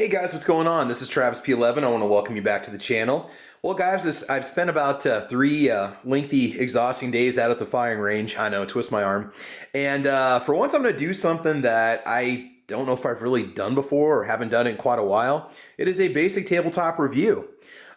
Hey guys, what's going on? This is Travis P11. I want to welcome you back to the channel. Well guys, I've spent about three lengthy, exhausting days out at the firing range. I know, twist my arm. And for once I'm going to do something that I don't know if I've really done before or haven't done it in quite a while. It is a basic tabletop review.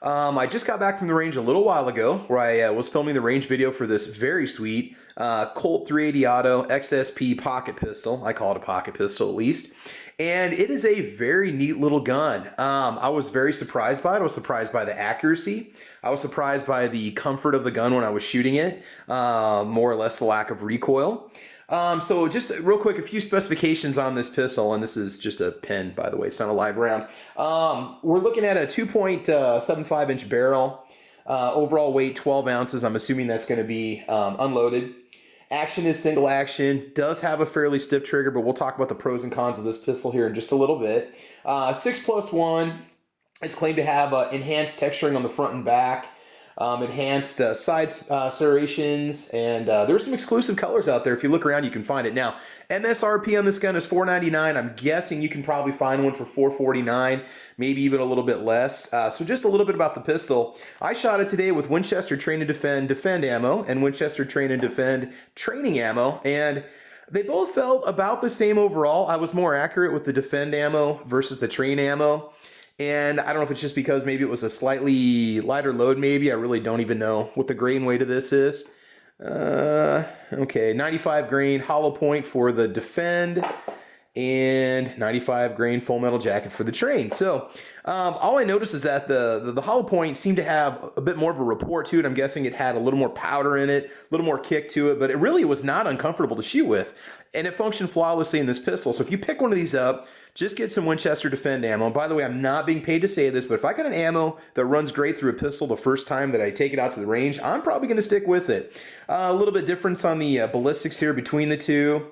I just got back from the range a little while ago where I was filming the range video for this very sweet Colt 380 Auto XSP pocket pistol. I call it a pocket pistol at least. And it is a very neat little gun. I was very surprised by it. I was surprised by the accuracy. I was surprised by the comfort of the gun when I was shooting it, more or less the lack of recoil. So just real quick, a few specifications on this pistol, and this is just a pen, by the way, it's not a live round. We're looking at a 2.75 inch barrel, overall weight 12 ounces. I'm assuming that's going to be unloaded. Action is single action, does have a fairly stiff trigger, but we'll talk about the pros and cons of this pistol here in just a little bit. 6+1, it's claimed to have enhanced texturing on the front and back, enhanced side serrations, and there's some exclusive colors out there. If you look around, you can find it. Now, MSRP on this gun is $499. I'm guessing you can probably find one for $449, maybe even a little bit less. So just a little bit about the pistol. I shot it today with Winchester Train and Defend ammo and Winchester Train and Defend training ammo, and they both felt about the same overall. I was more accurate with the Defend ammo versus the Train ammo. And I don't know if it's just because maybe it was a slightly lighter load maybe. I really don't even know what the grain weight of this is. Okay, 95 grain hollow point for the Defend and 95 grain full metal jacket for the Train. So all I noticed is that the hollow point seemed to have a bit more of a rapport to it. I'm guessing it had a little more powder in it, a little more kick to it, but it really was not uncomfortable to shoot with. And it functioned flawlessly in this pistol. So if you pick one of these up, just get some Winchester Defend ammo. And by the way, I'm not being paid to say this, but if I got an ammo that runs great through a pistol the first time that I take it out to the range, I'm probably going to stick with it. A little bit difference on the ballistics here between the two.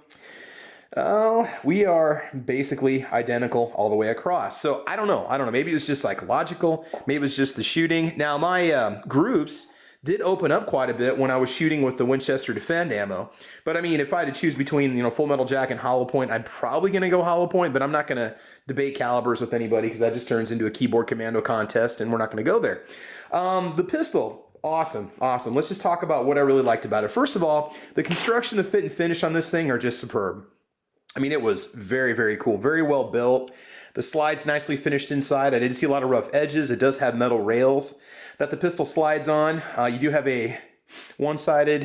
We are basically identical all the way across. So I don't know. Maybe it was just psychological. Maybe it was just the shooting. Now my groups did open up quite a bit when I was shooting with the Winchester Defend ammo. But I mean, if I had to choose between, full metal jacket and hollow point, I'm probably going to go hollow point, but I'm not going to debate calibers with anybody because that just turns into a keyboard commando contest and we're not going to go there. The pistol, awesome. Let's just talk about what I really liked about it. First of all, the construction, the fit and finish on this thing are just superb. I mean, it was very, very cool, very well built. The slide's nicely finished inside. I didn't see a lot of rough edges. It does have metal rails that the pistol slides on. You do have a one-sided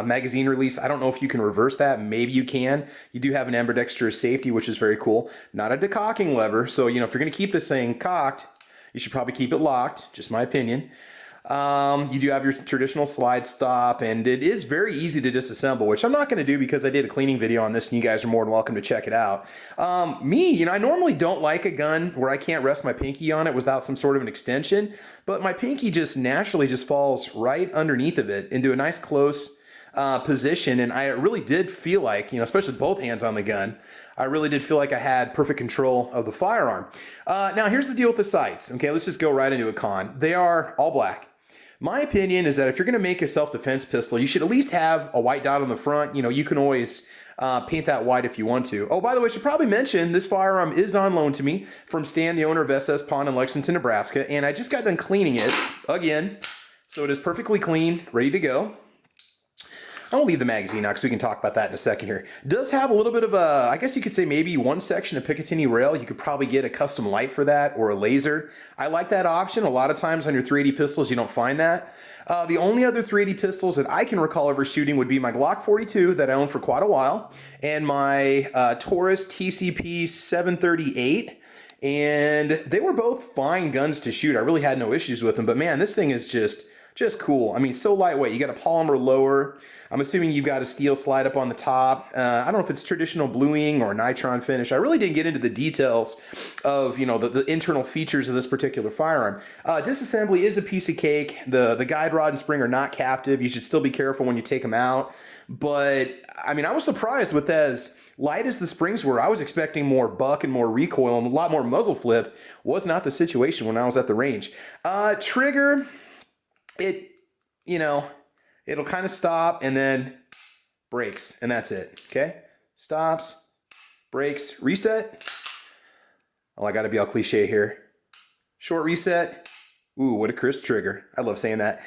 magazine release. I don't know if you can reverse that. Maybe you can. You do have an ambidextrous safety, which is very cool. Not a decocking lever. So, if you're going to keep this thing cocked, you should probably keep it locked. Just my opinion. You do have your traditional slide stop, and it is very easy to disassemble, which I'm not going to do because I did a cleaning video on this, and you guys are more than welcome to check it out. I normally don't like a gun where I can't rest my pinky on it without some sort of an extension, but my pinky just naturally just falls right underneath of it into a nice close position, and I really did feel like, especially with both hands on the gun, I really did feel like I had perfect control of the firearm. Now, here's the deal with the sights. Okay, let's just go right into a con. They are all black. My opinion is that if you're going to make a self-defense pistol, you should at least have a white dot on the front. You can always paint that white if you want to. Oh, by the way, I should probably mention this firearm is on loan to me from Stan, the owner of SS Pawn in Lexington, Nebraska, and I just got done cleaning it again. So it is perfectly clean, ready to go. I won't leave the magazine out because we can talk about that in a second here. It does have a little bit of a, I guess you could say maybe one section of Picatinny rail. You could probably get a custom light for that or a laser. I like that option. A lot of times on your 380 pistols, you don't find that. The only other 380 pistols that I can recall ever shooting would be my Glock 42 that I owned for quite a while and my Taurus TCP 738. And they were both fine guns to shoot. I really had no issues with them. But man, this thing is just cool. I mean, so lightweight. You got a polymer lower. I'm assuming you've got a steel slide up on the top. I don't know if it's traditional bluing or nitron finish. I really didn't get into the details of, the internal features of this particular firearm. Disassembly is a piece of cake. The guide rod and spring are not captive. You should still be careful when you take them out. But, I mean, I was surprised with as light as the springs were. I was expecting more buck and more recoil and a lot more muzzle flip. Was not the situation when I was at the range. Trigger, it'll kind of stop and then brakes, and that's it, okay? Stops, brakes, reset. Oh, I gotta be all cliche here. Short reset. Ooh, what a crisp trigger. I love saying that.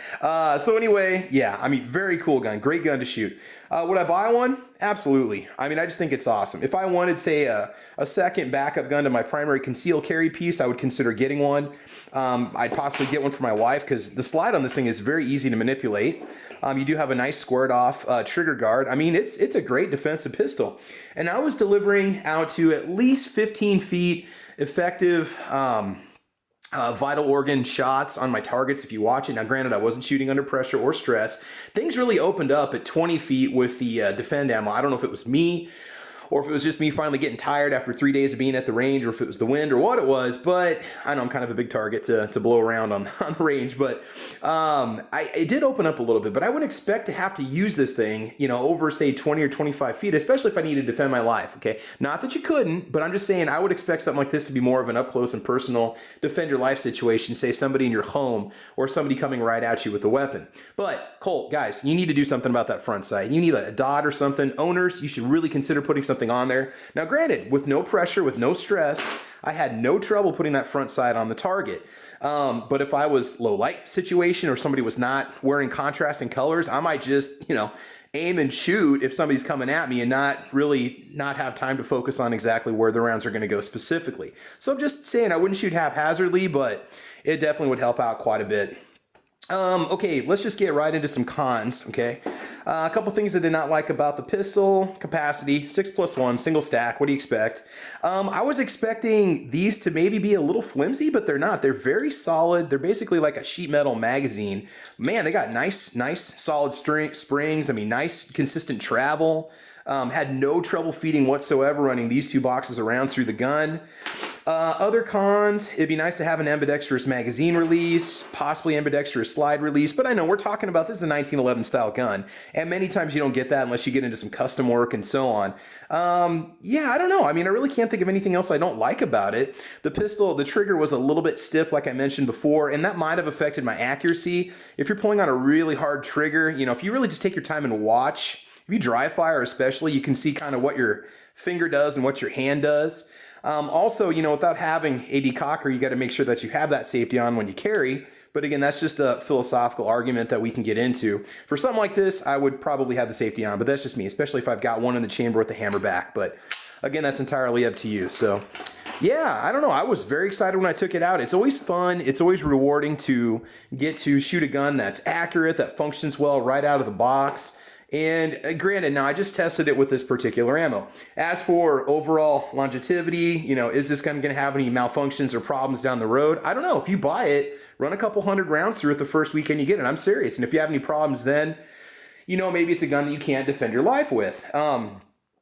So anyway, yeah, I mean, very cool gun. Great gun to shoot. Would I buy one? Absolutely. I mean, I just think it's awesome. If I wanted, say, a second backup gun to my primary concealed carry piece, I would consider getting one. I'd possibly get one for my wife because the slide on this thing is very easy to manipulate. You do have a nice squared off trigger guard. I mean, it's a great defensive pistol. And I was delivering out to at least 15 feet effective vital organ shots on my targets if you watch it. Now granted, I wasn't shooting under pressure or stress. Things really opened up at 20 feet with the defend ammo. I don't know if it was me or if it was just me finally getting tired after 3 days of being at the range, or if it was the wind or what it was, but I know I'm kind of a big target to blow around on the range, but it did open up a little bit, but I wouldn't expect to have to use this thing, you know, over say 20 or 25 feet, especially if I needed to defend my life, okay? Not that you couldn't, but I'm just saying I would expect something like this to be more of an up close and personal defend your life situation, say somebody in your home or somebody coming right at you with a weapon. But Colt, guys, you need to do something about that front sight. You need a dot or something. Owners, you should really consider putting something on there. Now granted, with no pressure, with no stress, I had no trouble putting that front sight on the target. But if I was low light situation or somebody was not wearing contrasting colors, I might just, you know, aim and shoot if somebody's coming at me and not have time to focus on exactly where the rounds are going to go specifically. So I'm just saying I wouldn't shoot haphazardly, but it definitely would help out quite a bit. Okay, let's just get right into some cons, okay? A couple things I did not like about the pistol. Capacity, 6+1, single stack, what do you expect? I was expecting these to maybe be a little flimsy, but they're not. They're very solid. They're basically like a sheet metal magazine. Man, they got nice solid springs. I mean, nice consistent travel. Had no trouble feeding whatsoever running these two boxes of rounds through the gun. Other cons, it'd be nice to have an ambidextrous magazine release, possibly ambidextrous slide release, but I know we're talking about this is a 1911 style gun, and many times you don't get that unless you get into some custom work and so on. Yeah, I don't know. I mean, I really can't think of anything else I don't like about it. The pistol, the trigger was a little bit stiff, like I mentioned before, and that might have affected my accuracy. If you're pulling on a really hard trigger, you know, if you really just take your time and watch, if you dry fire especially, you can see kind of what your finger does and what your hand does. Also, you know, without having a decocker, you got to make sure that you have that safety on when you carry. But again, that's just a philosophical argument that we can get into. For something like this, I would probably have the safety on, but that's just me, especially if I've got one in the chamber with the hammer back. But again, that's entirely up to you. So yeah, I don't know. I was very excited when I took it out. It's always fun. It's always rewarding to get to shoot a gun that's accurate, that functions well right out of the box. And granted, now I just tested it with this particular ammo. As for overall longevity, you know, is this gun going to have any malfunctions or problems down the road? I don't know. If you buy it, run a couple hundred rounds through it the first weekend you get it. I'm serious. And if you have any problems then, you know, maybe it's a gun that you can't defend your life with.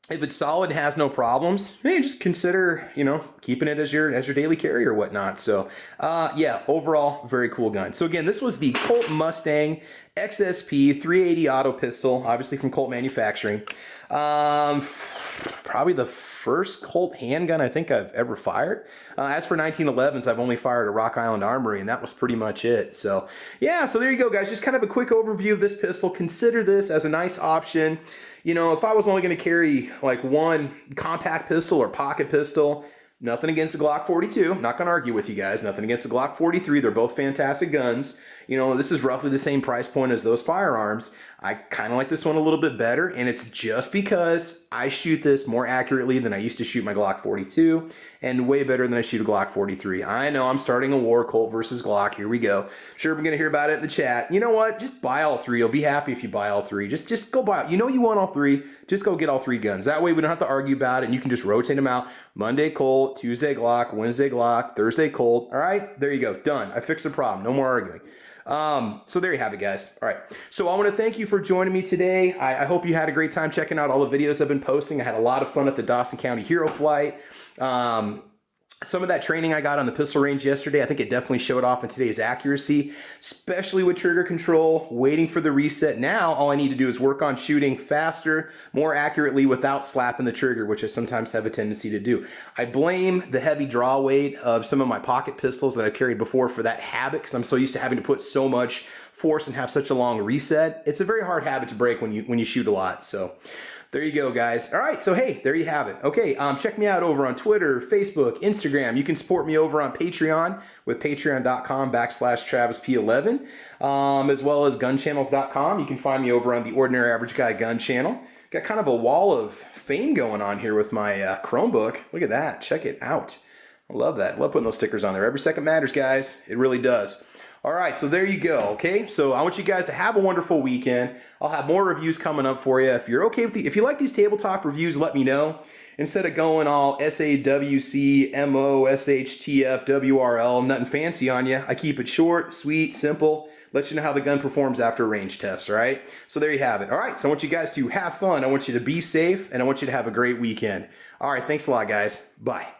If it's solid and has no problems, maybe just consider, you know, keeping it as your daily carry or whatnot. So, yeah, overall, very cool gun. So again, this was the Colt Mustang XSP 380 auto pistol, obviously from Colt Manufacturing. Probably the first Colt handgun I think I've ever fired. As for 1911s, I've only fired a Rock Island Armory, and that was pretty much it. So, yeah, so there you go, guys. Just kind of a quick overview of this pistol. Consider this as a nice option. You know, if I was only going to carry like one compact pistol or pocket pistol, nothing against the Glock 42. I'm not going to argue with you guys. Nothing against the Glock 43. They're both fantastic guns. You know, this is roughly the same price point as those firearms. I kind of like this one a little bit better, and it's just because I shoot this more accurately than I used to shoot my Glock 42, and way better than I shoot a Glock 43. I know I'm starting a war, Colt versus Glock. Here we go. Sure, we're going to hear about it in the chat. You know what? Just buy all three. You'll be happy if you buy all three. Just go buy it. You know you want all three. Just go get all three guns. That way we don't have to argue about it, and you can just rotate them out. Monday Colt, Tuesday Glock, Wednesday Glock, Thursday Colt. All right? There you go. Done. I fixed the problem. No more arguing. So there you have it, guys. All right. So I want to thank you for joining me today. I hope you had a great time checking out all the videos I've been posting. I had a lot of fun at the Dawson County Hero Flight. Some of that training I got on the pistol range yesterday, I think it definitely showed off in today's accuracy, especially with trigger control, waiting for the reset. Now, all I need to do is work on shooting faster, more accurately without slapping the trigger, which I sometimes have a tendency to do. I blame the heavy draw weight of some of my pocket pistols that I've carried before for that habit, because I'm so used to having to put so much force and have such a long reset. It's a very hard habit to break when you shoot a lot. So There you go, guys. All right, so hey, there you have it. Okay, check me out over on Twitter, Facebook, Instagram. You can support me over on Patreon with patreon.com/TravisP11, as well as gunchannels.com. You can find me over on the Ordinary Average Guy Gun channel. Got kind of a wall of fame going on here with my Chromebook. Look at that. Check it out. I love that. I love putting those stickers on there. Every second matters, guys. It really does. All right, so there you go, okay? So I want you guys to have a wonderful weekend. I'll have more reviews coming up for you. If you're okay with if you like these tabletop reviews, let me know. Instead of going all SAWC, MO, SHTF, WRL, nothing fancy on you, I keep it short, sweet, simple, let you know how the gun performs after a range test, all right? So there you have it. All right, so I want you guys to have fun. I want you to be safe, and I want you to have a great weekend. All right, thanks a lot, guys. Bye.